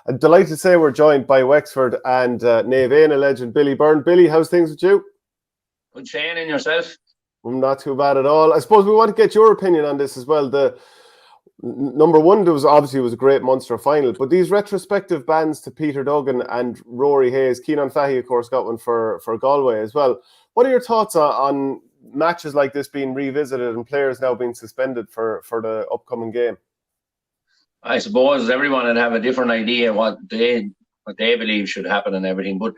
I'm delighted to say we're joined by Wexford and Naomh legend Billy Byrne. Billy, how's things with you? Good, Shane, and yourself? Not too bad at all. I suppose we want to get your opinion on this as well. The number one, there was obviously a great Munster final, but these retrospective bans to Peter Duggan and Rory Hayes, Keenan Fahy, of course, got one for Galway as well. What are your thoughts on matches like this being revisited and players now being suspended for the upcoming game? I suppose everyone would have a different idea what they believe should happen and everything, but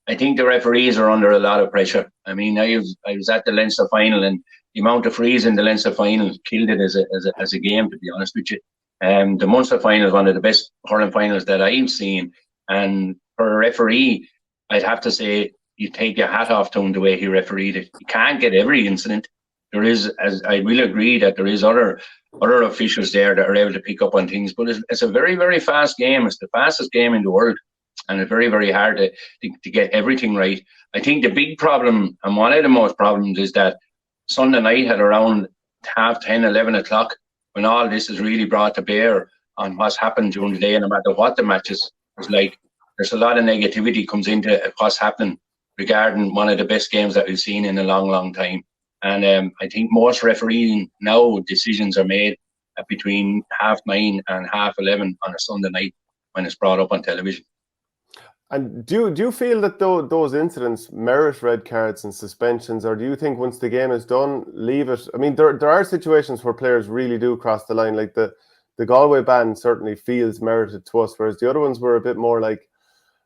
I think the referees are under a lot of pressure. I mean, I was at the Leinster final, and the amount of frees in the Leinster final killed it as a game, to be honest with you. The Munster final is one of the best hurling finals that I've seen, and for a referee, I'd have to say you take your hat off to him the way he refereed it. You can't get every incident. There is, as I will agree, that there is other officials there that are able to pick up on things, but it's a very, very fast game. It's the fastest game in the world, and it's very, very hard to get everything right. I think the big problem, and one of the most problems, is that Sunday night at around 10:30, 11 o'clock, when all this is really brought to bear on what's happened during the day, no matter what the matches is like, there's a lot of negativity comes into what's happening regarding one of the best games that we've seen in a long, long time. And I think most refereeing now decisions are made at between 9:30 and 11:30 on a Sunday night when it's brought up on television. And do you feel that those incidents merit red cards and suspensions, or do you think once the game is done, leave it? I mean, there are situations where players really do cross the line, like the Galway ban certainly feels merited to us, whereas the other ones were a bit more like,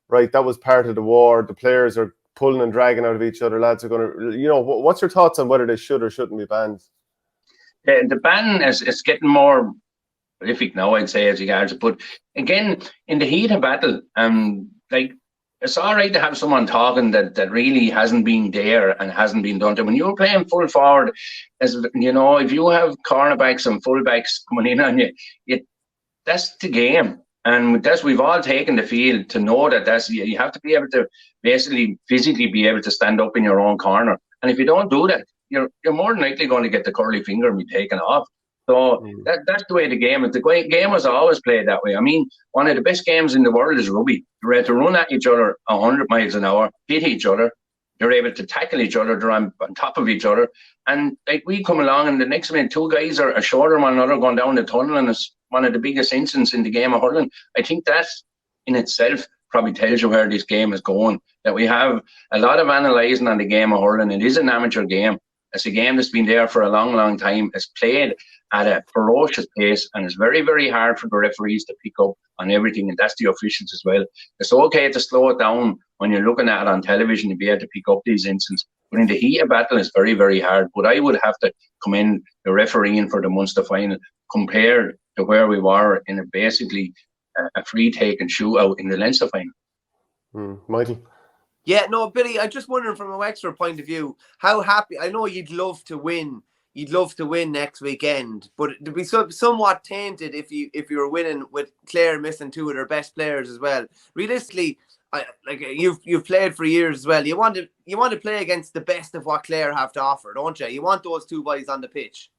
right, that was part of the war, the players are pulling and dragging out of each other, lads are going to, what's your thoughts on whether they should or shouldn't be banned? The ban is getting more prolific now, I'd say, as regards, but again, in the heat of battle, like, it's all right to have someone talking that really hasn't been there and hasn't been done to. When you're playing full forward, as you know, if you have cornerbacks and fullbacks coming in on you, that's the game. And we've all taken the field to know that you have to be able to basically physically be able to stand up in your own corner. And if you don't do that, you're more than likely going to get the curly finger and be taken off. So that's the way the game is. The game was always played that way. I mean, one of the best games in the world is rugby. They're able to run at each other 100 miles an hour, hit each other. They're able to tackle each other. They're on top of each other. And like, we come along, and the next minute, two guys are shorter than one another going down the tunnel, and it's one of the biggest incidents in the game of hurling. I think that in itself probably tells you where this game is going, that we have a lot of analysing on the game of hurling. It is an amateur game. It's a game that's been there for a long, long time. It's played at a ferocious pace, and it's very, very hard for the referees to pick up on everything, and that's the officials as well. It's okay to slow it down when you're looking at it on television to be able to pick up these incidents, but in the heat of battle, it's very, very hard. But I would have to commend the refereeing for the Munster final compared to where we were in basically a free take and shootout in the Leinster final. Michael? Yeah, no, Billy, I'm just wondering from a Wexford point of view, how happy, I know you'd love to win next weekend, but it'd be somewhat tainted if you were winning with Clare missing two of their best players as well. Realistically, you've played for years as well. You want to play against the best of what Clare have to offer, don't you? You want those two boys on the pitch.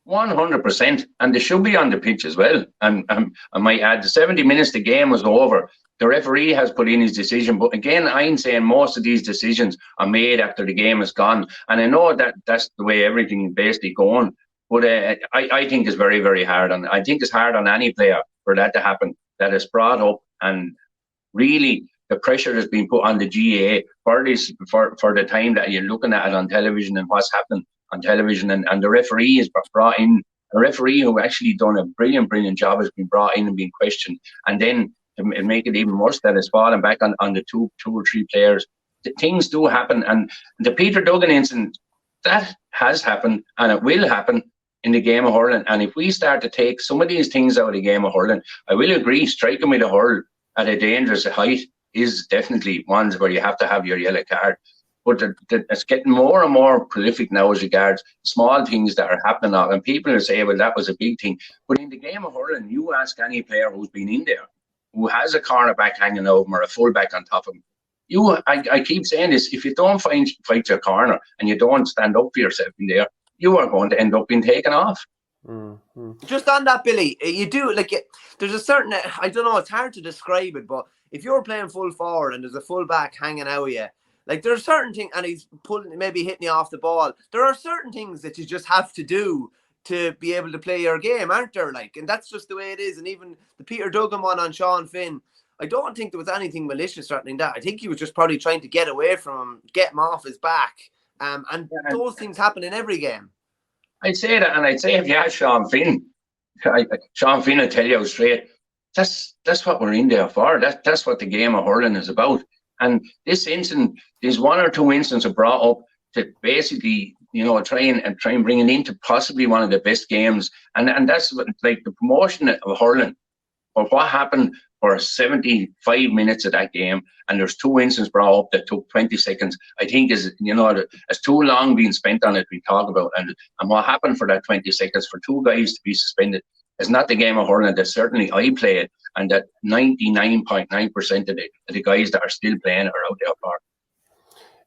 100%, and they should be on the pitch as well. And I might add, the 70 minutes the game was over, the referee has put in his decision. But again, I'm saying most of these decisions are made after the game is gone. And I know that that's the way everything is basically going. But I think it's very, very hard. And I think it's hard on any player for that to happen, that is brought up. And really, the pressure has been put on the GAA for the time that you're looking at it on television and what's happening on television. And the referee is brought in, a referee who actually done a brilliant, brilliant job has been brought in and been questioned. And then to make it even worse, that it's fallen back on the two or three players. Things do happen. And the Peter Duggan incident, that has happened, and it will happen in the game of hurling. And if we start to take some of these things out of the game of hurling, I will agree, striking with a hurl at a dangerous height is definitely ones where you have to have your yellow card. But it's getting more and more prolific now as regards small things that are happening now. And people will say, well, that was a big thing. But in the game of hurling, you ask any player who's been in there, who has a cornerback hanging over him or a fullback on top of him, I keep saying this, if you don't fight your corner and you don't stand up for yourself in there, you are going to end up being taken off. Just on that, Billy, you do there's a certain, I don't know, it's hard to describe it, but if you're playing full forward and there's a full back hanging out of you, like there are certain things, and he's maybe hitting you off the ball. There are certain things that you just have to do to be able to play your game, aren't there? And that's just the way it is. And even the Peter Duggan one on Sean Finn, I don't think there was anything malicious threatening that. I think he was just probably trying to get away from him, get him off his back. And those things happen in every game. I'd say that, and I'd say if you ask Sean Finn, Sean Finn will tell you straight, that's what we're in there for. That's what the game of hurling is about. And this incident, there's one or two incidents brought up to basically, try and bring it into possibly one of the best games. And that's like the promotion of hurling, or what happened for 75 minutes of that game. And there's two incidents brought up that took 20 seconds. I think it's too long being spent on it, we talk about. And what happened for that 20 seconds for two guys to be suspended is not the game of hurling that certainly I played, and that 99.9% of the guys that are still playing are out there for.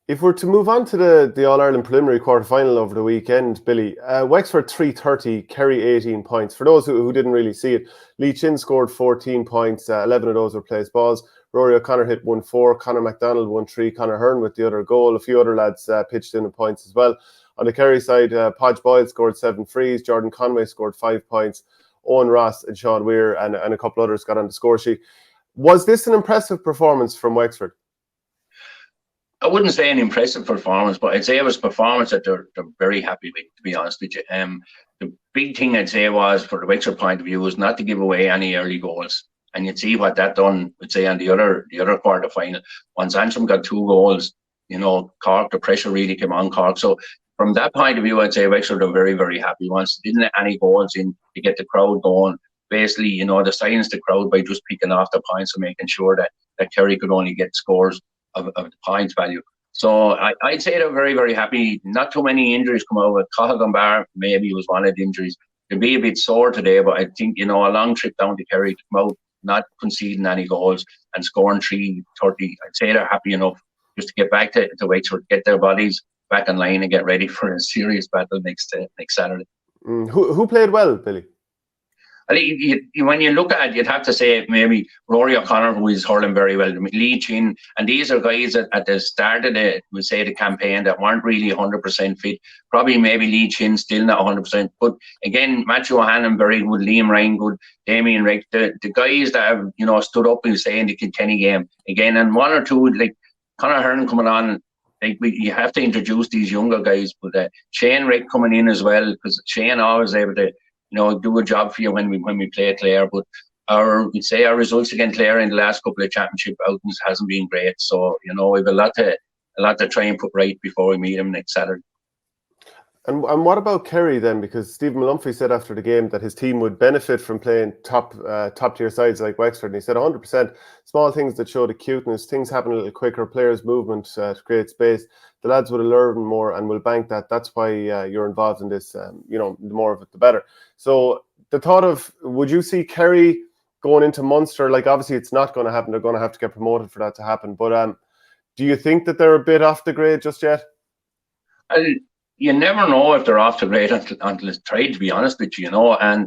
If we're to move on to the All-Ireland preliminary quarter-final over the weekend, Billy, Wexford 330, Kerry 18 points. For those who didn't really see it, Lee Chin scored 14 points, 11 of those were placed balls. Rory O'Connor hit 1-4, Conor Mcdonald 1-3, Conor Hearn with the other goal. A few other lads pitched in points as well. On the Kerry side, Podge Boyle scored 7 frees, Jordan Conway scored 5 points, Owen Ross and Sean Weir and a couple others got on the score sheet. Was this an impressive performance from Wexford? I wouldn't say an impressive performance, but I'd say it was a performance that they're very happy with, to be honest with you. The big thing I'd say was, for the Wexford point of view, was not to give away any early goals. And you'd see what that done, I'd say, on the other quarter final. Once Antrim got 2 goals, Cork, the pressure really came on Cork. So from that point of view, I'd say Wexford are very, very happy. Once they didn't let any goals in to get the crowd going, basically, they silenced the crowd by just picking off the points and making sure that Kerry could only get scores of the points value. So I'd say they're very, very happy. Not too many injuries come out. Cahill Bar maybe was one of the injuries. They'll be a bit sore today, but I think, a long trip down to Kerry to come out, not conceding any goals and scoring 330, I'd say they're happy enough just to get back to Wexford, get their bodies back in line and get ready for a serious battle next Saturday. Who played well, Billy? When you look at it, you'd have to say maybe Rory O'Connor, who is hurling very well, Lee Chin, and these are guys at the start of the campaign that weren't really 100% fit. Probably maybe Lee Chin still not 100%, but again, Matthew O'Hanlon very good, Liam Ryan good, Damien Rick, the guys that have stood up and say in the Kilkenny game again, and one or two like Conor Hearn coming on. You have to introduce these younger guys, but Shane Rick coming in as well, because Shane always able to do a job for you when we play Clare. But our results against Clare in the last couple of championship outings hasn't been great. So we've a lot to try and put right before we meet them next Saturday. And what about Kerry then? Because Stephen Mullumphey said after the game that his team would benefit from playing top tier sides like Wexford, and he said 100%. Small things that show the cuteness, things happen a little quicker, players' movement to create space. The lads would have learned more and will bank that. That's why you're involved in this. The more of it, the better. So the thought of, would you see Kerry going into Munster? Like, obviously it's not going to happen. They're going to have to get promoted for that to happen. But do you think that they're a bit off the grade just yet? You never know if they're off the grade until it's tried, to be honest with you, And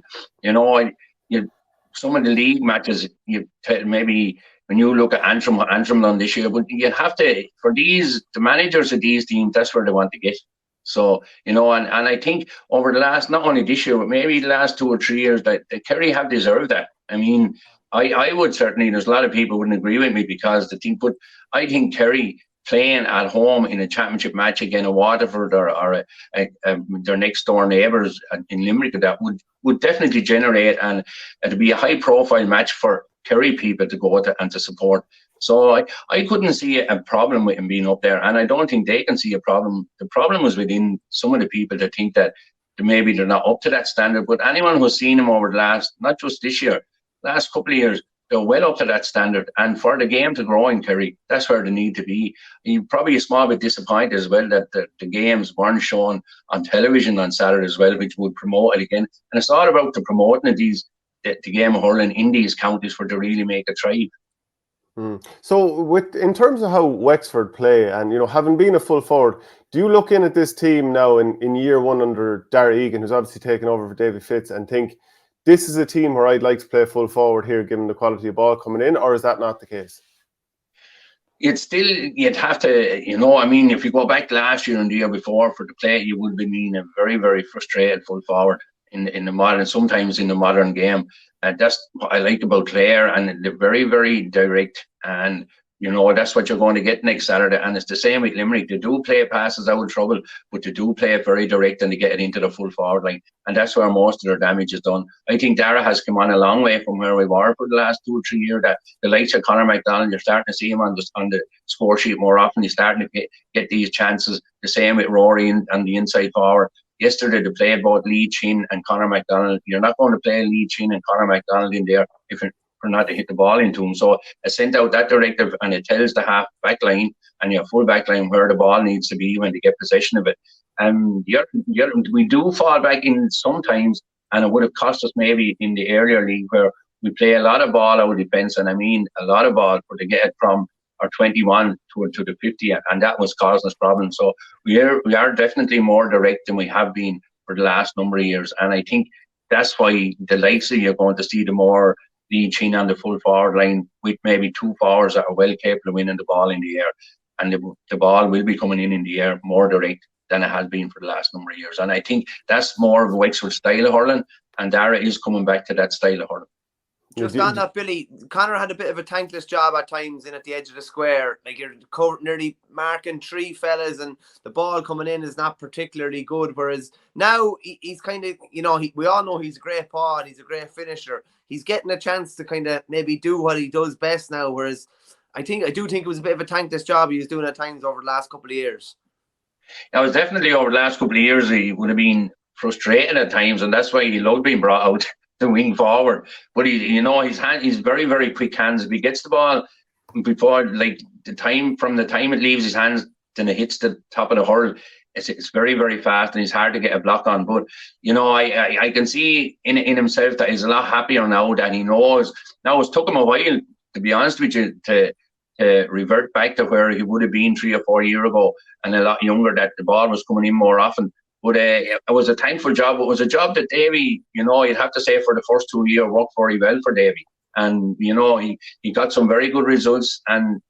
some of the league matches, maybe when you look at Antrim done this year, but you have to, for the managers of these teams, that's where they want to get. So and I think over the last, not only this year, but maybe the last 2 or 3 years, that Kerry have deserved that. I mean, I would certainly. There's a lot of people wouldn't agree with me because but I think Kerry playing at home in a championship match against a Waterford or their next door neighbours in Limerick, that would definitely generate, and it'd be a high profile match for Kerry people to go to and to support. So I couldn't see a problem with him being up there, and I don't think they can see a problem. The problem was within some of the people that think that maybe they're not up to that standard. But anyone who's seen him over the last, not just this year, last couple of years, they're well up to that standard. And for the game to grow in Kerry, that's where they need to be. You're probably a small bit disappointed as well that the games weren't shown on television on Saturday as well, which would promote it again. And it's all about the promoting of the game of hurling in these counties where they really make a thrive. So, in terms of how Wexford play, and having been a full forward, do you look in at this team now in year one under Darragh Egan, who's obviously taken over for David Fitz, and think this is a team where I'd like to play full forward here, given the quality of ball coming in, or is that not the case? You'd have to, I mean, if you go back last year and the year before for the play, you would be mean a very, very frustrated full forward in the modern, sometimes in the modern game. And that's what I like about Clare, and they're very, very direct. And that's what you're going to get next Saturday. And it's the same with Limerick. They do play passes out of trouble, but they do play it very direct and they get it into the full forward line. And that's where most of their damage is done. I think Darragh has come on a long way from where we were for the last 2 or 3 years. That the likes of Conor Mcdonald, you're starting to see him on the score sheet more often. He's starting to get these chances. The same with Rory on the inside forward. Yesterday, they played both Lee Chin and Conor Mcdonald. You're not going to play Lee Chin and Conor Mcdonald in there if for not to hit the ball into him. So I sent out that directive, and it tells the half back line and your full back line where the ball needs to be when they get possession of it. We do fall back in sometimes, and it would have cost us maybe in the earlier league where we play a lot of ball out of defence, and I mean a lot of ball for to get it from our 21 to the 50, and that was causing us problems. So we are definitely more direct than we have been for the last number of years, and I think that's why the likes of you're going to see the more Lee Chin on the full forward line with maybe 2 forwards that are well capable of winning the ball in the air, and the ball will be coming in the air more direct than it has been for the last number of years. And I think that's more of a Wexford style of hurling, and Darragh is coming back to that style of hurling. Just on that, Billy, Conor had a bit of a thankless job at times in at the edge of the square. Like, you're nearly marking 3 fellas and the ball coming in is not particularly good. Whereas now he's kind of, we all know he's a great paw and he's a great finisher. He's getting a chance to kind of maybe do what he does best now. Whereas I do think it was a bit of a thankless job he was doing at times over the last couple of years. It was definitely over the last couple of years he would have been frustrated at times, and that's why he loved being brought out the wing forward. But he's very, very quick hands. If he gets the ball before the time it leaves his hands then it hits the top of the hurl, it's very, very fast and he's hard to get a block on. But I can see in himself that he's a lot happier now that he knows. Now it took him a while, to be honest with you, to revert back to where he would have been 3 or 4 years ago and a lot younger, that the ball was coming in more often. But it was a thankful job. It was a job that Davy, you'd have to say for the first 2 years worked very well for Davy. And, he got some very good results. And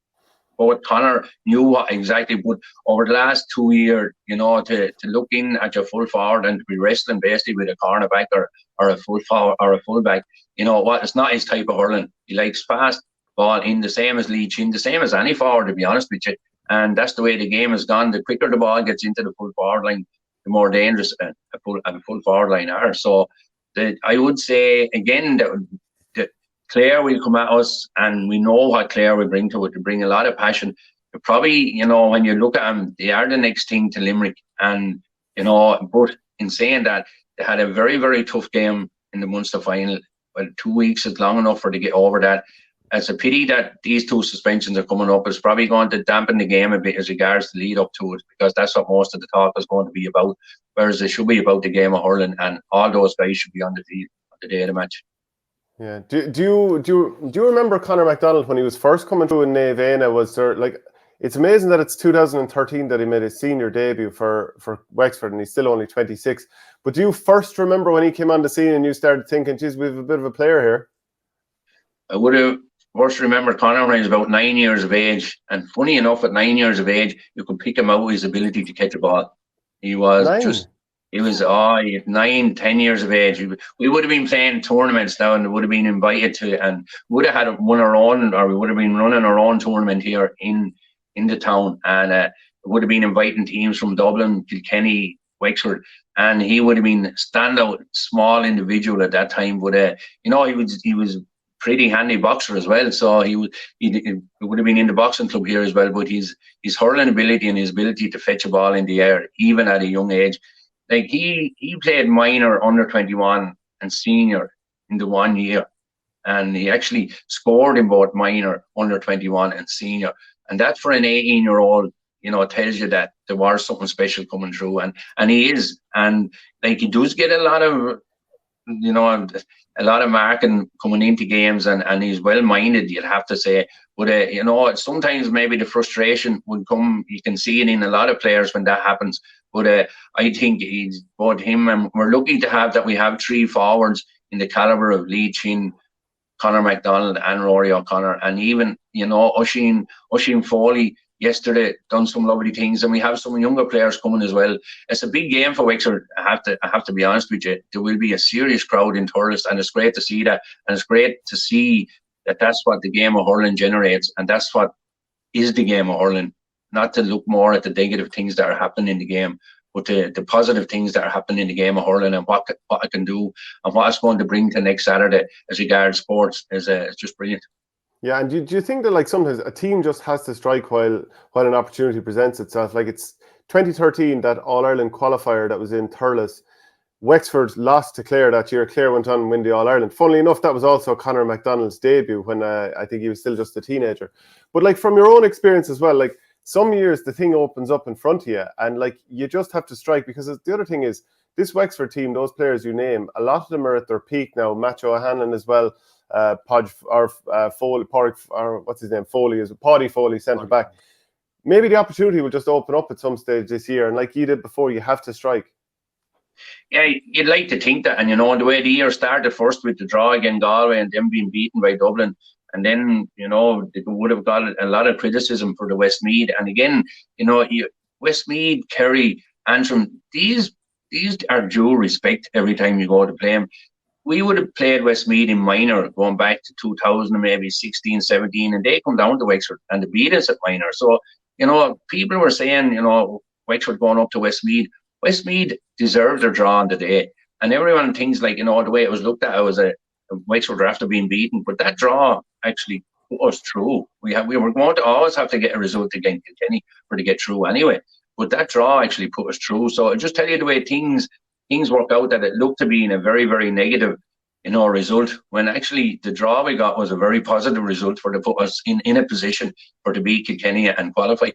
both Conor knew what exactly, but over the last 2 years, to look in at your full forward and to be wrestling basically with a cornerback or a full forward or a fullback, it's not his type of hurling. He likes fast ball in, the same as Lee Chin, the same as any forward, to be honest with you. And that's the way the game has gone. The quicker the ball gets into the full forward line, the more dangerous a full forward line are. So I would say, again, that Clare will come at us, and we know what Clare will bring to it. They bring a lot of passion. But probably, when you look at them, they are the next thing to Limerick. And, but in saying that, they had a very, very tough game in the Munster final. Well, 2 weeks is long enough for to get over that. It's a pity that these 2 suspensions are coming up. It's probably going to dampen the game a bit as regards the lead up to it, because that's what most of the talk is going to be about. Whereas it should be about the game of hurling, and all those guys should be on the field on the day of the match. Yeah. Do you remember Conor Mcdonald when he was first coming through in Naivana? Was there it's amazing that it's 2013 that he made his senior debut for Wexford, and he's still only 26. But do you first remember when he came on the scene and you started thinking, geez, we have a bit of a player here? I would have first remember Conor when he was about 9 years of age, and funny enough, at 9 years of age, you could pick him out his ability to catch a ball. He was 9, 10 years of age. We would have been playing tournaments now, and would have been invited to, and would have had won our own, or we would have been running our own tournament here in the town, and would have been inviting teams from Dublin, Kilkenny, Wexford, and he would have been standout small individual at that time. But he was pretty handy boxer as well, so he would have been in the boxing club here as well. But his hurling ability and his ability to fetch a ball in the air, even at a young age, like he played minor, under 21, and senior in the 1 year, and he actually scored in both minor, under 21, and senior. And that for an 18-year-old, tells you that there was something special coming through, and he is, and he does get a lot of a lot of marking coming into games, and he's well-minded, you'd have to say. But, sometimes maybe the frustration would come. You can see it in a lot of players when that happens. But I think he's both him, and we're lucky to have that. We have 3 forwards in the caliber of Lee Chin, Conor McDonald and Rory O'Connor, and even, Oisin Foley yesterday done some lovely things, and we have some younger players coming as well. It's a big game for Wexford. I have to be honest with you. There will be a serious crowd in Thurles, and it's great to see that, and it's great to see that that's what the game of hurling generates, and that's what is the game of hurling. Not to look more at the negative things that are happening in the game, but the positive things that are happening in the game of hurling, and what I can do and what it's going to bring to next Saturday as regards sports is just brilliant. Yeah, and do you think that like sometimes a team just has to strike while an opportunity presents itself? Like it's 2013, that All-Ireland qualifier that was in Thurles. Wexford lost to Clare that year. Clare went on and win the All-Ireland. Funnily enough, that was also Conor McDonald's debut when I think he was still just a teenager. But like from your own experience as well, like some years the thing opens up in front of you and like you just have to strike, because the other thing is this Wexford team, those players you name, a lot of them are at their peak now. Macho O'Hanlon as well. Foley, or what's his name? Foley is Paddy Foley, centre back. Maybe the opportunity will just open up at some stage this year, and like you did before, you have to strike. Yeah, you'd like to think that, and the way the year started first with the draw against Galway and them being beaten by Dublin, and then they would have got a lot of criticism for the Westmeath, and again, Westmeath, Kerry, Antrim, these are due respect every time you go to play them. We would have played Westmeath in minor going back to 2000, maybe 16, 17, and they come down to Wexford and they beat us at minor. So, people were saying, Wexford going up to Westmeath. Westmeath deserved their draw on the day. And everyone thinks like, the way it was looked at, it was a Wexford after being beaten. But that draw actually put us through. We were going to always have to get a result against Kilkenny to get through anyway. But that draw actually put us through. So I just tell you the way things work out, that it looked to be in a very, very negative, result, when actually the draw we got was a very positive result to put us in a position to beat Kilkenny and qualify.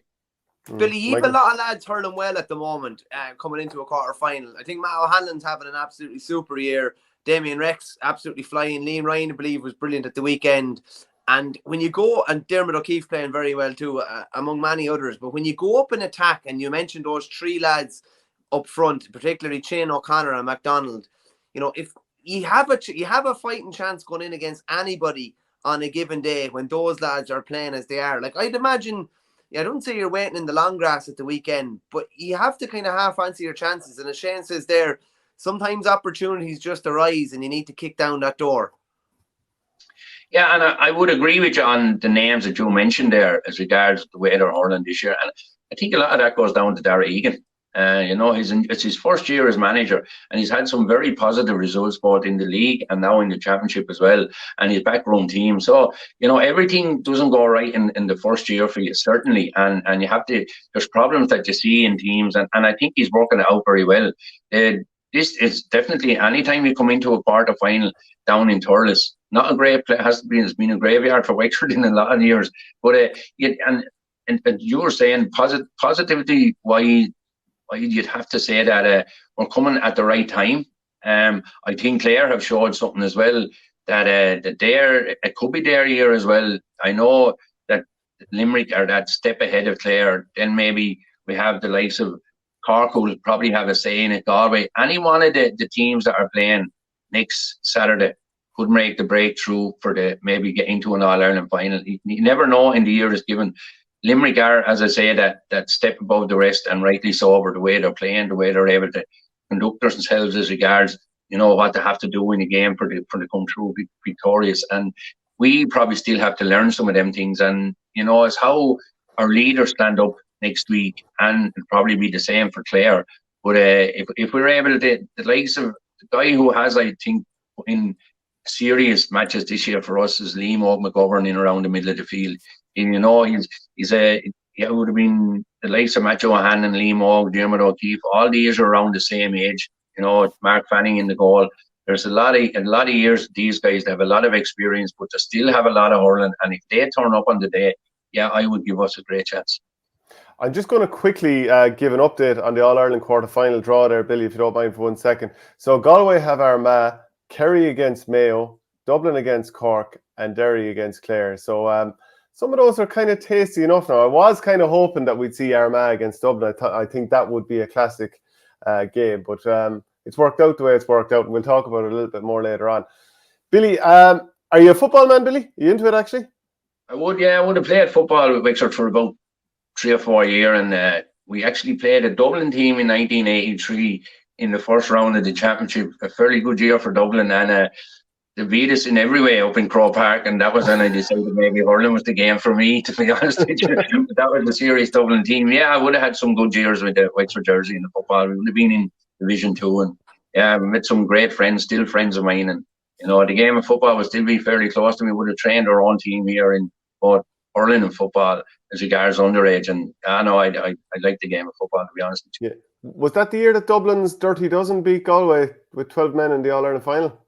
Billy, you have a lot of lads hurling well at the moment, coming into a quarter final. I think Matt O'Hanlon's having an absolutely super year. Damien Rex absolutely flying. Liam Ryan, I believe, was brilliant at the weekend. And when you go, and Dermot O'Keefe playing very well too, among many others. But when you go up in attack, and you mentioned those 3 lads up front, particularly Chin, O'Connor and McDonald, if you have a fighting chance going in against anybody on a given day when those lads are playing as they are. Like I'd imagine, I don't say you're waiting in the long grass at the weekend, but you have to kind of half fancy your chances. And as Shane says there, sometimes opportunities just arise and you need to kick down that door. Yeah, and I would agree with you on the names that you mentioned there as regards the way they're hurling this year. And I think a lot of that goes down to Dara Egan. It's his first year as manager, and he's had some very positive results both in the league and now in the championship as well, and his backroom team. So, everything doesn't go right in the first year for you, certainly, and you have to, there's problems that you see in teams, and I think he's working it out very well. This is definitely, anytime you come into a quarter final down in Thurles, not a great play, it's been a graveyard for Wexford in a lot of years, but and you were saying positivity, why you'd have to say that we're coming at the right time. I think Clare have showed something as well, that it could be their year as well. I know that Limerick are that step ahead of Clare. Then maybe we have the likes of Cork, who will probably have a say in it, Galway. Any one of the teams that are playing next Saturday could make the breakthrough maybe get into an All-Ireland final. You never know in the year is given. Limerick are, as I say, that step above the rest, and rightly so, over the way they're playing, the way they're able to conduct themselves as regards, what they have to do in a game for to come through victorious. And we probably still have to learn some of them things. And, it's how our leaders stand up next week, and it'll probably be the same for Clare. But if we're able to, the likes of the guy who has, I think, in serious matches this year for us is Liam McGovern in around the middle of the field. And, he would have been the likes of Macho O'Hanlon, Liam Og, Dermot O'Keefe. All these are around the same age. Mark Fanning in the goal. There's a lot of years. These guys, they have a lot of experience, but they still have a lot of hurling. And if they turn up on the day, I would give us a great chance. I'm just going to quickly give an update on the All-Ireland quarter-final draw there, Billy, if you don't mind for 1 second. So Galway have Armagh, Kerry against Mayo, Dublin against Cork, and Derry against Clare. So some of those are kind of tasty enough now. I was kind of hoping that we'd see Armagh against Dublin. I think that would be a classic game, but it's worked out the way it's worked out, and we'll talk about it a little bit more later on. Billy, are you a football man, Billy? Are you into it, actually? I would have played football with Wexford for about 3 or 4 years, and we actually played a Dublin team in 1983 in the first round of the championship. A fairly good year for Dublin, and they beat us in every way up in Croke Park, and that was when I decided maybe hurling was the game for me, to be honest with you. But that was a serious Dublin team. Yeah, I would have had some good years with the Wexford jersey in the football. We would have been in Division 2, and yeah, we met some great friends, still friends of mine, and the game of football would still be fairly close to me. We would have trained our own team here in both hurling and football as regards underage, and I like the game of football, to be honest with you. Yeah. Was that the year that Dublin's Dirty Dozen beat Galway with 12 men in the All-Ireland final?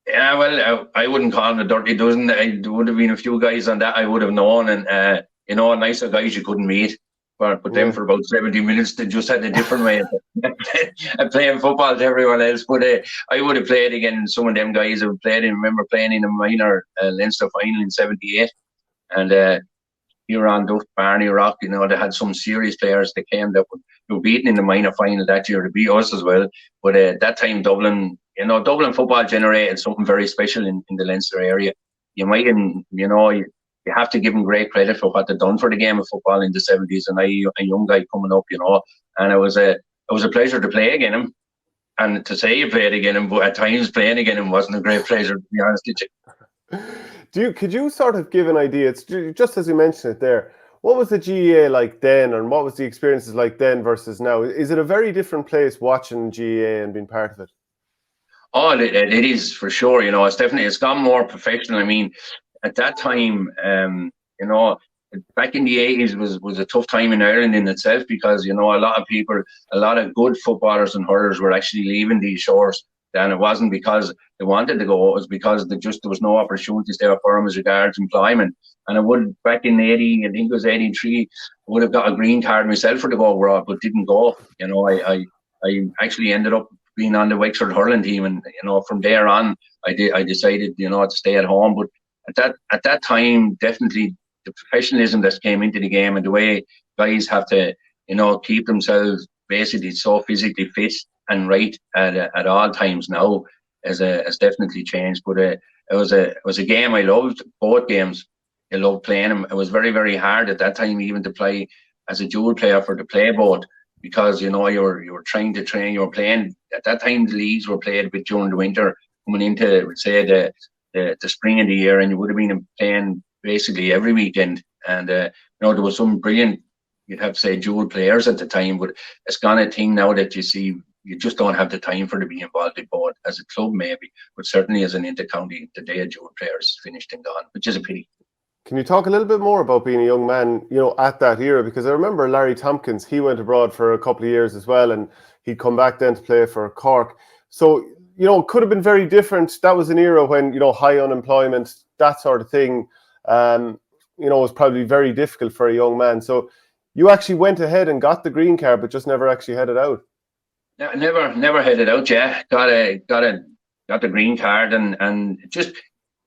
Yeah, well, I wouldn't call them a Dirty Dozen. There would have been a few guys on that I would have known, and nicer guys you couldn't meet. But them for about 70 minutes, they just had a different way of playing football to everyone else. But I would have played against some of them guys. I remember playing in a minor Leinster final in '78, and Huron, Duff, Barney, Rock. They had some serious players that came that were beaten in the minor final that year to beat us as well. But that time, Dublin football generated something very special in the Leinster area. You have to give them great credit for what they've done for the game of football in the '70s. And a young guy coming up, and it was a pleasure to play against him. And to say you played against him, but at times playing against him wasn't a great pleasure, to be honest with you. Could you sort of give an idea? It's just as you mentioned it there. What was the GAA like then, and what was the experiences like then versus now? Is it a very different place watching GAA and being part of it? Oh, it is for sure. It's gone more professional. I mean, at that time, back in the 80s was a tough time in Ireland in itself, because a lot of people, a lot of good footballers and hurlers were actually leaving these shores. And it wasn't because they wanted to go; it was because there was no opportunities there for them as regards employment. And I would, back in '80, I think it was '83, I would have got a green card myself for to go abroad, but didn't go. I actually ended up being on the Wexford hurling team, and from there on, I decided to stay at home. But at that time, definitely the professionalism that came into the game and the way guys have to keep themselves basically so physically fit and right at all times now has definitely changed. But it was a game I loved. Both games, I loved playing them. It was very, very hard at that time even to play as a dual player to play both, because you were trying to train. You were playing at that time. The leagues were played a bit during the winter, coming into say the spring of the year, and you would have been playing basically every weekend. And there was some brilliant, you'd have to say, dual players at the time. But it's gone a thing now that you see. You just don't have the time for to be involved in both as a club, maybe, but certainly as an inter-county, the day of dual players finished and gone, which is a pity. Can you talk a little bit more about being a young man, at that era? Because I remember Larry Tompkins, he went abroad for a couple of years as well, and he'd come back then to play for Cork. So, it could have been very different. That was an era when, high unemployment, that sort of thing, was probably very difficult for a young man. So you actually went ahead and got the green card, but just never actually headed out. Yeah, never headed out. Yeah, got the green card, and just,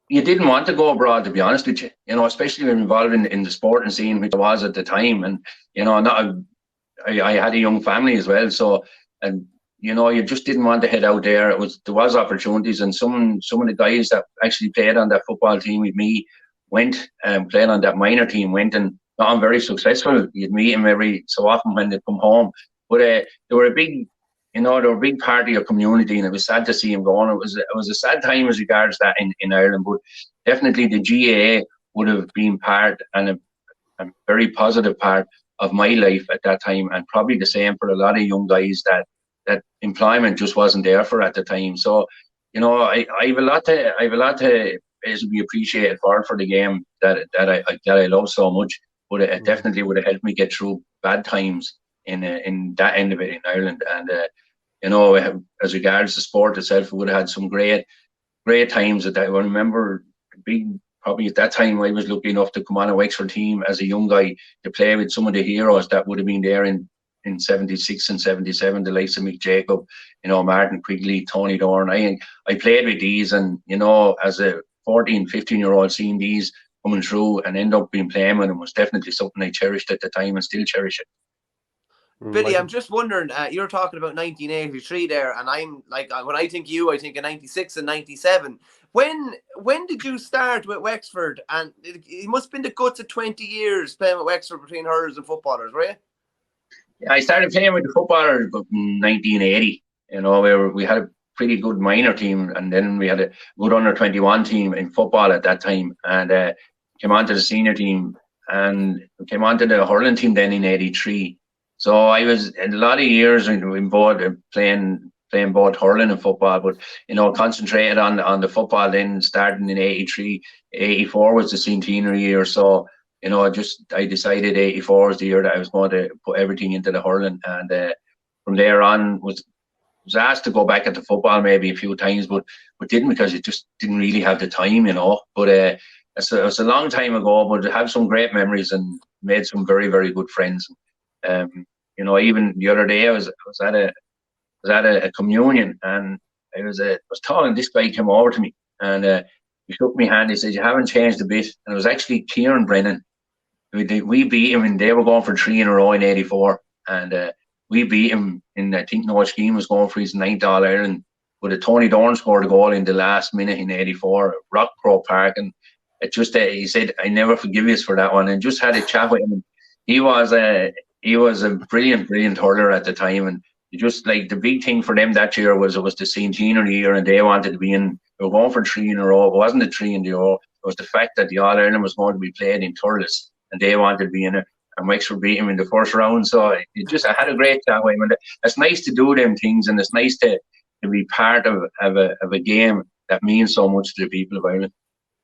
you didn't want to go abroad, to be honest with you. Especially when involved in the sporting scene, which I was at the time, and I had a young family as well. So, and you just didn't want to head out there. There was opportunities, and some of the guys that actually played on that football team with me went and played on that minor team, went and got on very successful. You'd meet them every so often when they come home, but they were a big. They were a big part of your community, and it was sad to see him going. It was a sad time as regards that in Ireland, but definitely the GAA would have been part, and a very positive part of my life at that time, and probably the same for a lot of young guys that employment just wasn't there for at the time. So, I have a lot to basically appreciate for the game that I love so much, but it definitely would have helped me get through bad times in that end of it in Ireland. And as regards the sport itself, we would have had some great times at that. I remember probably at that time I was lucky enough to come on a Wexford team as a young guy to play with some of the heroes that would have been there in in 76 and 77, the likes of Mick Jacob, Martin Quigley, Tony Doran. I played with these, and, as a 14, 15-year-old, seeing these coming through and end up being playing with them was definitely something I cherished at the time and still cherish it. Billy, I'm just wondering, you're talking about 1983 there, and I'm like, when I think you, I think of 96 and 97. When did you start with Wexford? And it must have been the guts of 20 years playing with Wexford between hurlers and footballers, right? I started playing with the footballers in 1980. We had a pretty good minor team, and then we had a good under-21 team in football at that time, and came on to the senior team, and came on to the hurling team then in 83. So I was in a lot of years in both playing both hurling and football, but concentrated on the football. Then starting in 83, 84 was the centenary year. So I decided 84 was the year that I was going to put everything into the hurling, and from there on was asked to go back into football maybe a few times, but didn't, because it just didn't really have the time, But it was a long time ago, but I have some great memories and made some very, very good friends. Even the other day I was at a communion, and I was talking. This guy came over to me, and he shook my hand. He said, "You haven't changed a bit." And it was actually Kieran Brennan. We beat him, and they were going for 3 in a row in 84, and we beat him in, I think OurGame was going for his 9th All-Ireland, but Tony Doran scored a goal in the last minute in 84 at Rockcrow Park, and it just he said, "I never forgive you for that one," and just had a chat with him. He was a brilliant hurler at the time, and just like the big thing for them that year was it was the centenary year, and they wanted to be in. They were going for 3 in a row. It wasn't the 3 in the row. It was the fact that the All-Ireland was going to be played in Thurles, and they wanted to be in it. And Wexford beat him in the first round. So I had a great chat with him. And it's nice to do them things, and it's nice to be part of a game that means so much to the people of Ireland.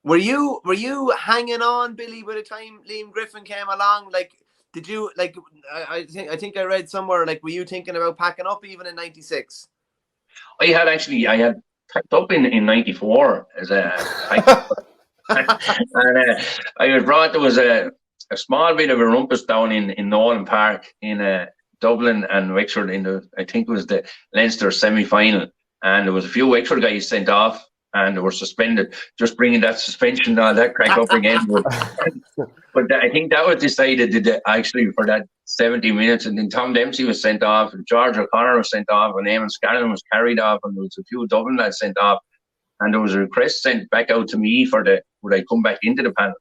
Were you hanging on, Billy, by the time Liam Griffin came along? Like, did you, like, I think I read somewhere, like, were you thinking about packing up even in 96? I had packed up in 94 as a and I was brought. There was a small bit of a rumpus down in Nolan Park in Dublin and Wexford I think it was the Leinster semi-final, and there was a few Wexford guys sent off and they were suspended. Just bringing that suspension and all that crack up again. But I think that was decided actually for that 70 minutes, and then Tom Dempsey was sent off, and George O'Connor was sent off, and Eamon Scanlon was carried off, and there was a few Dublin lads sent off, and there was a request sent back out to me would I come back into the panel,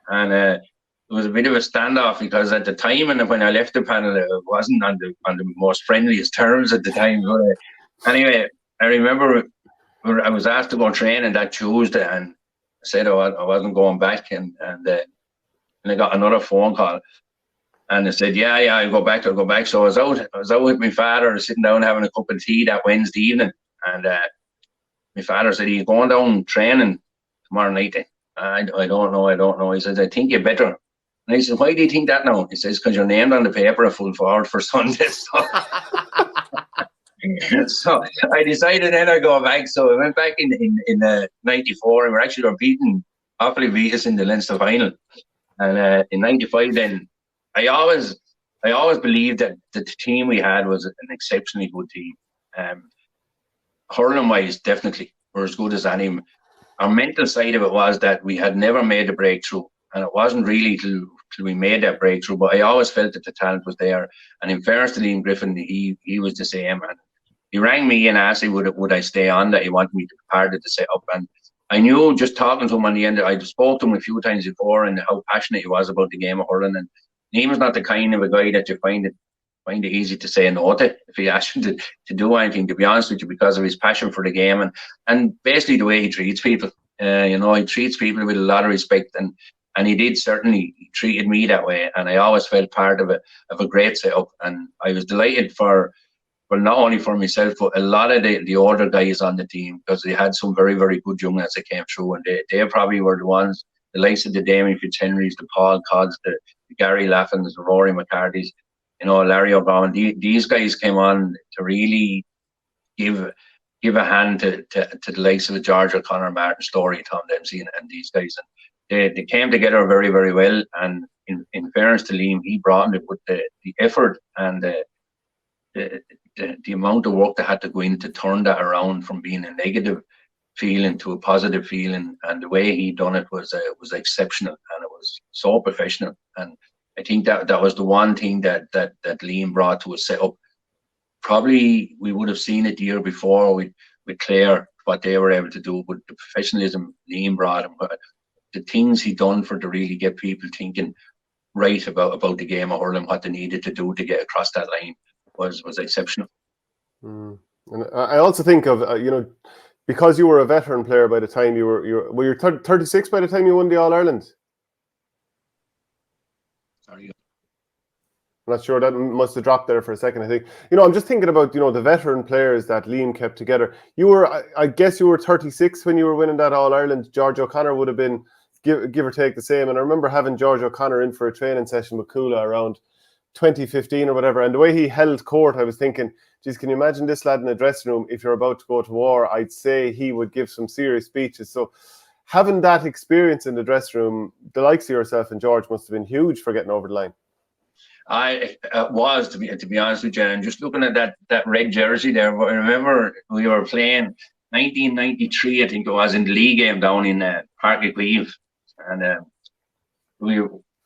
and it was a bit of a standoff, because at the time and when I left the panel, it wasn't on the most friendliest terms at the time. But anyway, I remember I was asked to go training that Tuesday, and I said I wasn't going back, and I got another phone call, and I said, yeah, I'll go back. So I was out with my father, sitting down having a cup of tea that Wednesday evening, and my father said, "Are you going down training tomorrow night?" I don't know. He says, "I think you better." And I said, "Why do you think that now?" He says, "Because you're named on the paper a full forward for Sunday." So I decided then I'd go back. So I went back in 94, and we were beaten, awfully beat us in the Leinster final. And in 95 then, I always believed that the team we had was an exceptionally good team. Hurling-wise, definitely, we're as good as any. Our mental side of it was that we had never made a breakthrough, and it wasn't really till we made that breakthrough. But I always felt that the talent was there. And in fairness to Liam Griffin, he was the same. And he rang me and asked me would I stay on, that he wanted me to be part of the setup. And I knew, just talking to him on the end, I'd spoke to him a few times before, and how passionate he was about the game of hurling. And he was not the kind of a guy that you find it easy to say no to if he asked you to do anything, to be honest with you, because of his passion for the game and basically the way he treats people. He treats people with a lot of respect, and he did certainly. He treated me that way, and I always felt part of a great setup. And I was delighted not only for myself, but a lot of the older guys on the team, because they had some very, very good young lads that came through, and they probably were the ones, the likes of the Damien Fitzhenrys, the Paul Codds, the Gary Laffins, the Rory McCarthy's, Larry O'Brien. These guys came on to really give a hand to the likes of the George O'Connor, Martin Story, Tom Dempsey, and these guys. And they came together very, very well. And in in fairness to Liam, he brought it with the effort and the amount of work that had to go in to turn that around from being a negative feeling to a positive feeling, and the way he done it was exceptional, and it was so professional. And I think that was the one thing that Liam brought to a setup. Probably we would have seen it the year before with Clare, what they were able to do, but the professionalism Liam brought him, the things he done for to really get people thinking right about the game of hurling, what they needed to do to get across that line was exceptional. And I also think of because you were a veteran player by the time you were 36 by the time you won the All-Ireland. Sorry. I'm not sure, that must have dropped there for a second, I think. I'm just thinking about, the veteran players that Liam kept together. You were, I guess you were 36 when you were winning that All-Ireland. George O'Connor would have been, give or take, the same. And I remember having George O'Connor in for a training session with Coola around 2015 or whatever. And the way he held court, I was thinking, geez, can you imagine this lad in a dressing room? If you're about to go to war, I'd say he would give some serious speeches. So having that experience in the dressing room, the likes of yourself and George must have been huge for getting over the line. I was, to be honest with you, and just looking at that red jersey there. I remember we were playing 1993, I think it was, in the league game down in Park Equive, and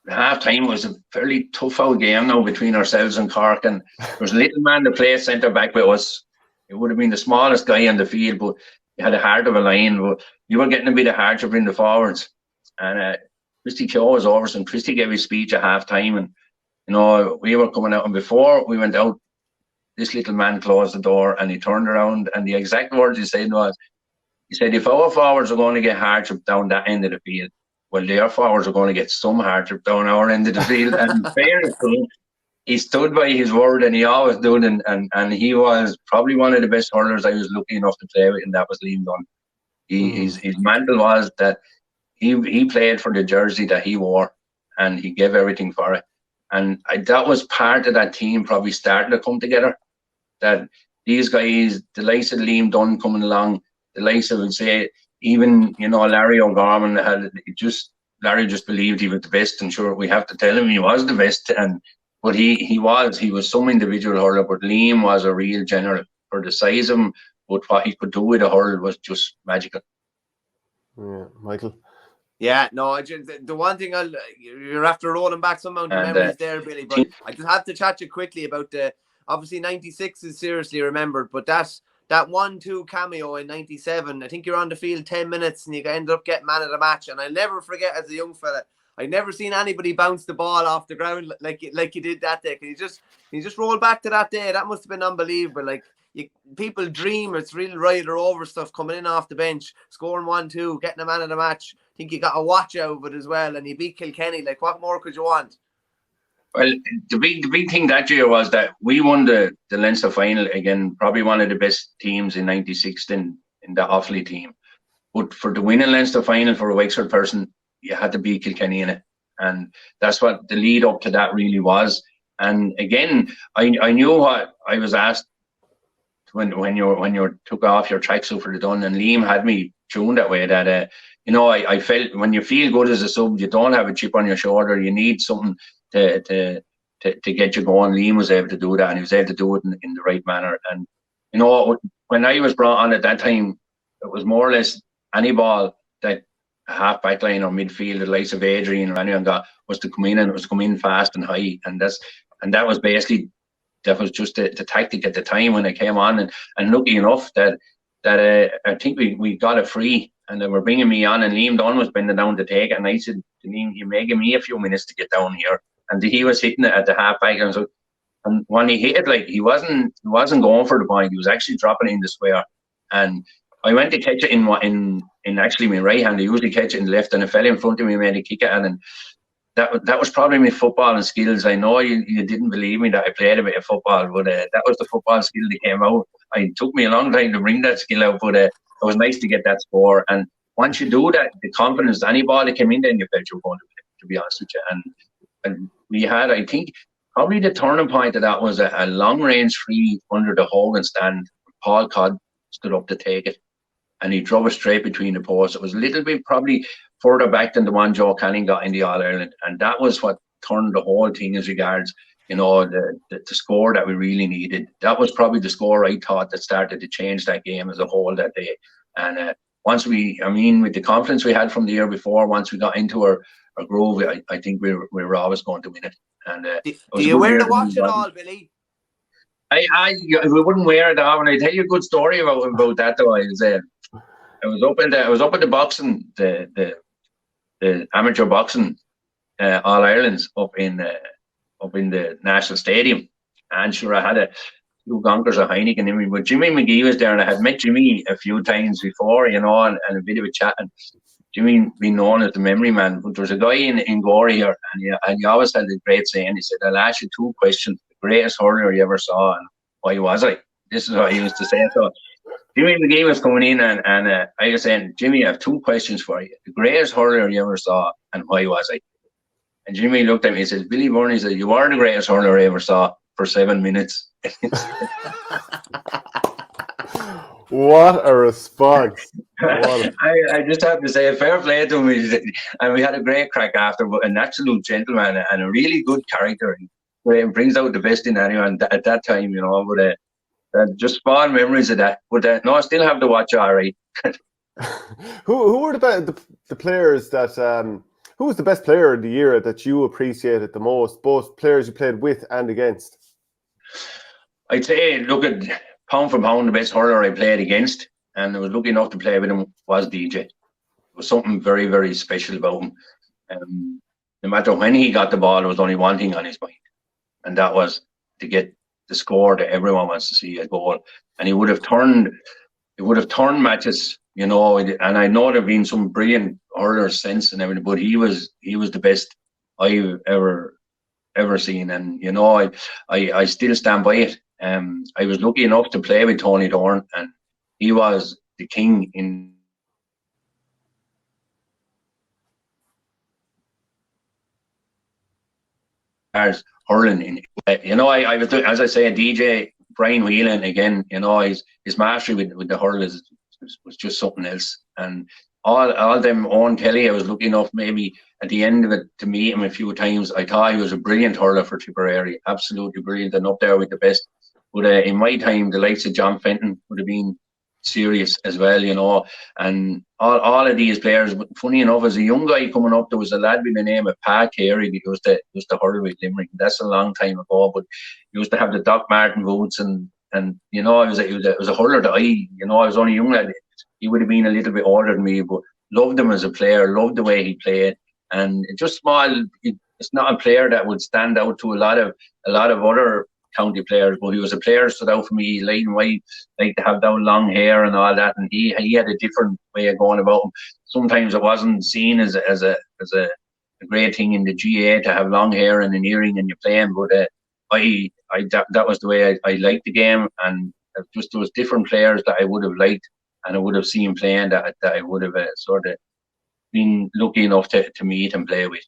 half time was a fairly tough out game now between ourselves and Cork, and there was a little man to play centre back with us. It would have been the smallest guy on the field, but he had a heart of a lion. But you were getting a bit of hardship in the forwards, and Christy Keogh was over, and Christy gave his speech at half time, and we were coming out, and before we went out, this little man closed the door and he turned around, and the exact words he said was, he said, if our forwards are going to get hardship down that end of the field, well, their forwards are going to get some hardship down our end of the field. And fairness to him, he stood by his word, and he always did, and he was probably one of the best hurlers I was lucky enough to play with, and that was Liam Dunne. His mantle was that he played for the jersey that he wore, and he gave everything for it. And that was part of that team probably starting to come together. That these guys, the likes of Liam Dunne coming along, the likes of, say, even, Larry O'Gorman, Larry just believed he was the best, and sure, we have to tell him he was the best. But he was some individual hurler, but Liam was a real general for the size of him, but what he could do with a hurl was just magical. Yeah, Michael. Yeah, no, the one thing you're after rolling back some amount of memories there, Billy, but I just have to chat to you quickly about obviously 96 is seriously remembered, but that 1-2 cameo in 97, I think you're on the field 10 minutes and you ended up getting man of the match, and I'll never forget, as a young fella, I'd never seen anybody bounce the ball off the ground like you did that day. Can you just roll back to that day? That must have been unbelievable. Like, people dream it's real rider over stuff, coming in off the bench, scoring 1-2, getting a man of the match. I think you got a watch out of it as well, and you beat Kilkenny. Like, what more could you want? Well, the big thing that year was that we won the Leinster final again, probably one of the best teams in 96 in the Offaly team. But for the winning Leinster final for a Wexford person, you had to beat Kilkenny in it, and that's what the lead up to that really was. And again, I knew what I was asked when you took off your tracksuit for the Dunne, and Liam had me tuned that way that I felt when you feel good as a sub, you don't have a chip on your shoulder, you need something to get you going. Liam was able to do that, and he was able to do it in the right manner. And when I was brought on at that time, it was more or less any ball that a half back line or midfield, the likes of Adrian or anyone got, was to come in, and it was come in fast and high, and that was basically, that was just the tactic at the time when I came on. And lucky enough that I think we got it free, and they were bringing me on, and Liam Dunne was bending down to take it, and I said to Liam, you may give me a few minutes to get down here. And he was hitting it at the half back, and when he hit it, like, he wasn't going for the point, he was actually dropping it in the square. And I went to catch it in actually my right hand. I usually catch it in the left, and a fella in front of me made a kick at it, and that was probably my footballing skills. I know you didn't believe me that I played a bit of football, but that was the football skill that came out. It took me a long time to bring that skill out, but it was nice to get that score. And once you do that, the confidence, any ball that came in, then you felt you were going to play, to be honest with you. And we had, I think, probably the turning point of that was a long-range free under the Hogan stand. Paul Codd stood up to take it, and he drove it straight between the posts. It was a little bit probably further back than the one Joe Canning got in the All-Ireland, and that was what turned the whole thing as regards, you know, the score that we really needed. That was probably the score I thought that started to change that game as a whole that day. And once with the confidence we had from the year before, once we got into our groove, I think we were always going to win it. And do you wear the watch at all, Billy? We wouldn't wear it off, and I tell you a good story about that though. I was up at the boxing, the amateur boxing, All Ireland's up in the National Stadium, and sure I had a few gonkers of Heineken in me, but Jimmy McGee was there, and I had met Jimmy a few times before, you know, and a bit of a chat. And Jimmy being known as the memory man, but there's a guy in Gorey here, and he always had a great saying. He said, "I'll ask you 2 questions. The greatest hurler you ever saw, and why was I?" This is what he used to say. So Jimmy McGee was coming in, and I was saying, "Jimmy, I have 2 questions for you. The greatest hurler you ever saw, and why was I?" And Jimmy looked at me and said, "Billy Byrne," he said, "you are the greatest hurler I ever saw for 7 minutes." What a response. I just have to say, fair play to him. And we had a great crack after, but an absolute gentleman and a really good character. He brings out the best in anyone at that time, you know. But just fond memories of that. But no, I still have to watch all right. Who were the players that... who was the best player of the year that you appreciated the most, both players you played with and against? I'd say, look at pound for pound, the best hurler I played against, and I was lucky enough to play with him, was DJ. There was something very, very special about him. No matter when he got the ball, there was only one thing on his mind, and that was to get the score that everyone wants to see, a goal. And he would have turned matches, you know. And I know there've been some brilliant hurlers since and everything, but he was the best I've ever seen. And you know, I still stand by it. I was lucky enough to play with Tony Doran, and he was the king in hurling. You know, I was, as I say, DJ Brian Whelan again. You know, his mastery with the hurl was just something else. And all them, Owen Kelly, I was lucky enough maybe at the end of it to meet him a few times. I thought he was a brilliant hurler for Tipperary, absolutely brilliant, and up there with the best. But in my time, the likes of John Fenton would have been serious as well, you know. And all of these players, funny enough, as a young guy coming up, there was a lad by the name of Pat Carey that used to hurl with Limerick. That's a long time ago, but he used to have the Doc Martin boots, and you know, it was a hurler that I was only young lad. He would have been a little bit older than me, but loved him as a player, loved the way he played, and just small. It's not a player that would stand out to a lot of other county players, but he was a player that stood out for me. Light and white, like to have that long hair and all that, and he had a different way of going about him. Sometimes it wasn't seen as a great thing in the GA to have long hair and an earring and you're playing, but that was the way I liked the game, and just there was different players that I would have liked and I would have seen playing that I would have sort of been lucky enough to meet and play with.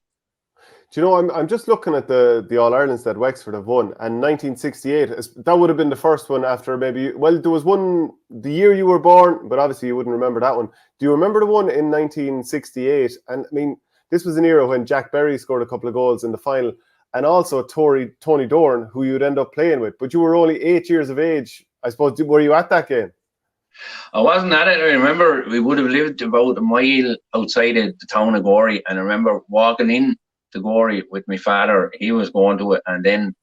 Do you know, I'm just looking at the All-Irelands that Wexford have won, and 1968, that would have been the first one after maybe, well, there was one the year you were born, but obviously you wouldn't remember that one. Do you remember the one in 1968? And I mean, this was an era when Jack Berry scored a couple of goals in the final, and also Tony Doran, who you'd end up playing with, but you were only 8 years of age. I suppose, were you at that game? I wasn't at it. I remember we would have lived about a mile outside of the town of Gorey, and I remember walking in to Gorey with my father. He was going to it, and then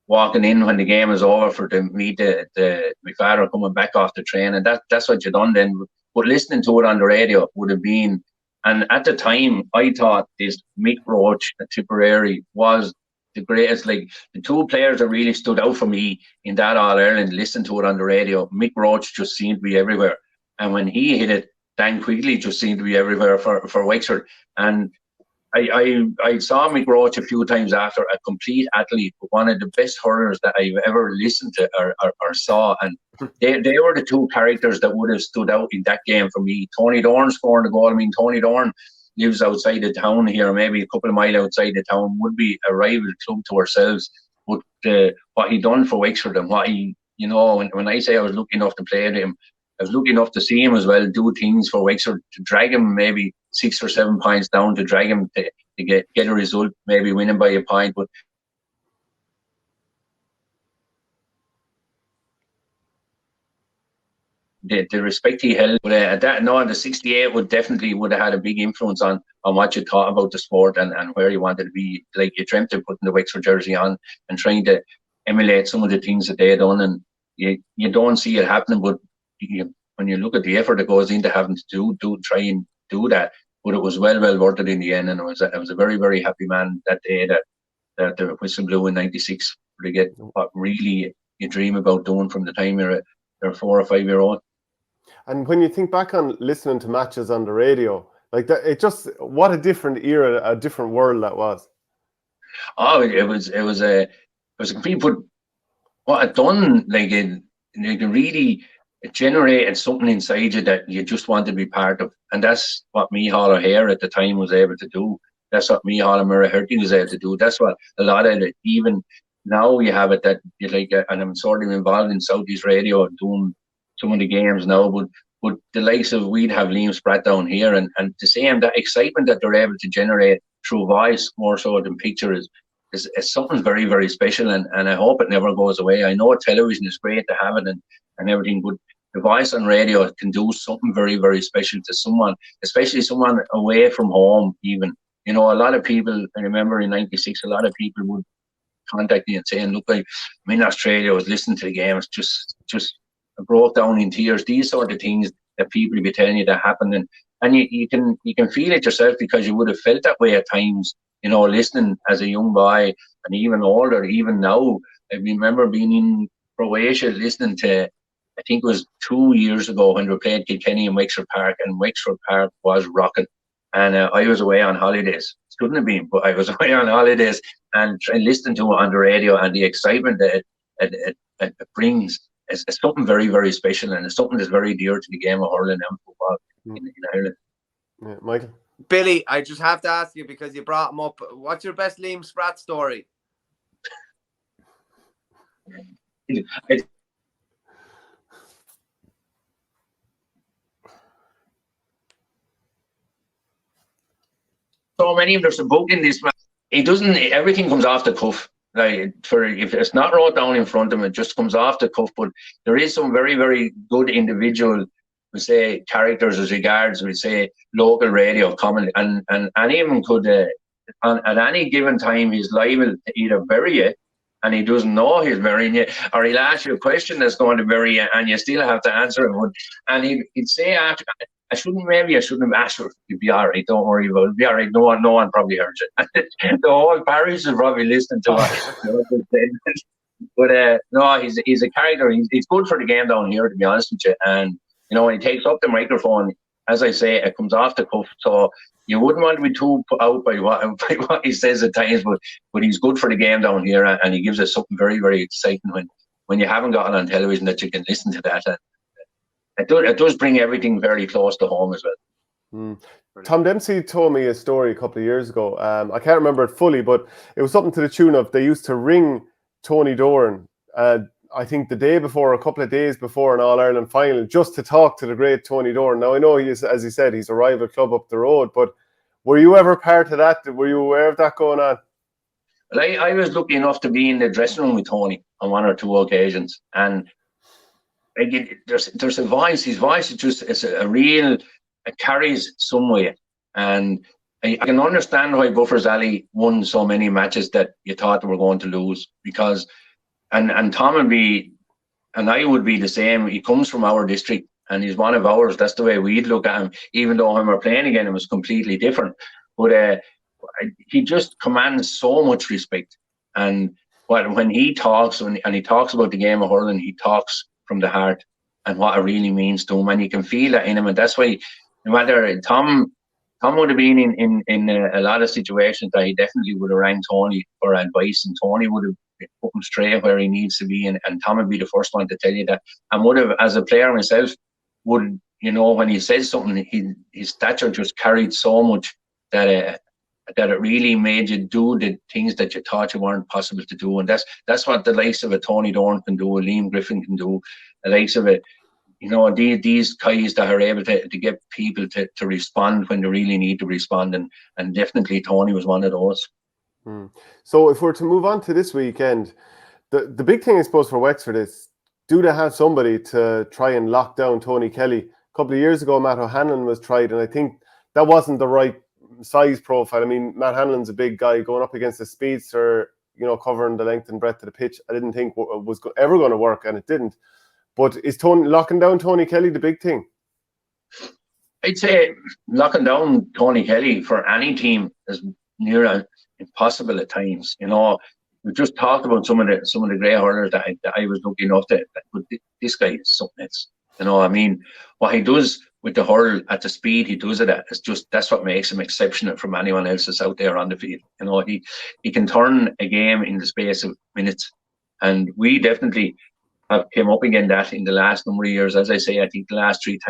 walking in when the game was over to meet my father coming back off the train, and that's what you done then. But listening to it on the radio would have been, and at the time I thought this Mick Roach at Tipperary was the greatest. Like the two players that really stood out for me in that All Ireland, listening to it on the radio, Mick Roach just seemed to be everywhere, and when he hit it, Dan Quigley just seemed to be everywhere for Wexford. And I saw Mick Roach a few times after, a complete athlete, but one of the best hurlers that I've ever listened to or saw. And they were the two characters that would have stood out in that game for me. Tony Doran scoring the goal. I mean, Tony Doran lives outside the town here, maybe a couple of miles outside the town, would be a rival club to ourselves. But what he done for Wexford, and what he, you know, when I say I was lucky enough to play with him, I was lucky enough to see him as well do things for Wexford, to drag him maybe 6 or 7 points down, to drag him to get a result, maybe winning by a point, but the respect he held, but the 68 would have had a big influence on what you thought about the sport and where you wanted to be. Like, you dreamt of putting the Wexford jersey on and trying to emulate some of the things that they had done, and you don't see it happening, but when you look at the effort that goes into having to try and do that, but it was well worth it in the end, and I was a very, very happy man that day that the whistle blew in '96 to get what really you dream about doing from the time you're a 4 or 5 year old. And when you think back on listening to matches on the radio, like that, what a different era, a different world that was. Oh, it was a complete. But what it done, like it really generated something inside you that you just wanted to be part of, and that's what Micheál O'Hare at the time was able to do. That's what Micheál Murray was able to do. That's what a lot of it. Even now, you have it that you like, and I'm sort of involved in Southeast Radio and doing some of the games now, but the likes of, we'd have Liam Spratt down here, and the same, that excitement that they're able to generate through voice more so than picture is something very, very special, and I hope it never goes away. I know television is great to have it and everything, but the voice on radio can do something very, very special to someone, especially someone away from home even. You know, a lot of people, I remember in '96, a lot of people would contact me and saying, look, I'm in Australia, I was listening to the game, it's just broke down in tears. These sort of things that people will be telling you that happened, and you can feel it yourself, because you would have felt that way at times, you know, listening as a young boy and even older, even now. I remember being in Croatia listening to, I think it was 2 years ago when we played Kilkenny in Wexford Park, and Wexford Park was rocking, and I was away on holidays. It couldn't have been, but I was away on holidays and listening to it on the radio, and the excitement that it brings. It's something very, very special, and it's something that's very dear to the game of hurling and football in Ireland. Yeah, Michael? Billy, I just have to ask you, because you brought him up, what's your best Liam Spratt story? So many of there's a book in this, man. It doesn't, everything comes off the cuff. Like, if it's not wrote down in front of him, it just comes off the cuff. But there is some very, very good individual, we say, characters as regards, we say, local radio commonly, and anyone could, at any given time, he's liable to either bury you, and he doesn't know he's burying you, or he'll ask you a question that's going to bury you, and you still have to answer it. And he'd say after, I shouldn't have asked her. You'll be all right. Don't worry about it. It'll be all right. No one probably heard you. The whole parish is probably listening to what he said. But no, he's a character. He's good for the game down here, to be honest with you. And you know, when he takes up the microphone, as I say, it comes off the cuff. So you wouldn't want to be too put out by what he says at times. But he's good for the game down here, and he gives us something very, very exciting when you haven't got it on television, that you can listen to that. And it does bring everything very close to home as well. Tom Dempsey told me a story a couple of years ago. I can't remember it fully, but it was something to the tune of, they used to ring Tony Doran, I think the day before, a couple of days before an All-Ireland final, just to talk to the great Tony Doran. Now, I know he is, as he said, he's a rival club up the road, but were you ever part of that? Were you aware of that going on? Well, I was lucky enough to be in the dressing room with Tony on 1 or 2 occasions, and again, there's a voice. His voice is just, it's a real, it carries some weight. And I can understand why Buffer's Alley won so many matches that you thought they were going to lose, because, and Tom would be, and I would be the same. He comes from our district and he's one of ours. That's the way we'd look at him, even though when we're playing again, it was completely different. But he just commands so much respect. And when he talks, and he talks about the game of hurling, he talks from the heart and what it really means to him, and you can feel that in him. And that's why, no matter, Tom would have been in a lot of situations that he definitely would have rang Tony for advice, and Tony would have put him straight where he needs to be, and Tom would be the first one to tell you that, and would have, as a player myself, would, you know, when he said something, his stature just carried so much that it really made you do the things that you thought you weren't possible to do. And that's what the likes of a Tony Doran can do, a Liam Griffin can do, the likes of it, you know, these guys that are able to get people to respond when they really need to respond, and definitely Tony was one of those. So if we're to move on to this weekend, the big thing I suppose for Wexford is, do they have somebody to try and lock down Tony Kelly? A couple of years ago, Matt O'Hanlon was tried, and I think that wasn't the right size profile. I mean, Matt Hanlon's a big guy going up against a speedster, you know, covering the length and breadth of the pitch. I didn't think was ever going to work, and it didn't. But is locking down Tony Kelly the big thing? I'd say locking down Tony Kelly for any team is near impossible at times. You know, we just talked about some of the great hurlers that I was lucky enough to. But this guy is something else. You know, I mean, what he does with the hurl at the speed he does it at, it's just, that's what makes him exceptional from anyone else that's out there on the field. You know, he can turn a game in the space of minutes, and we definitely have came up again that in the last number of years. As I say, I think the last 3 times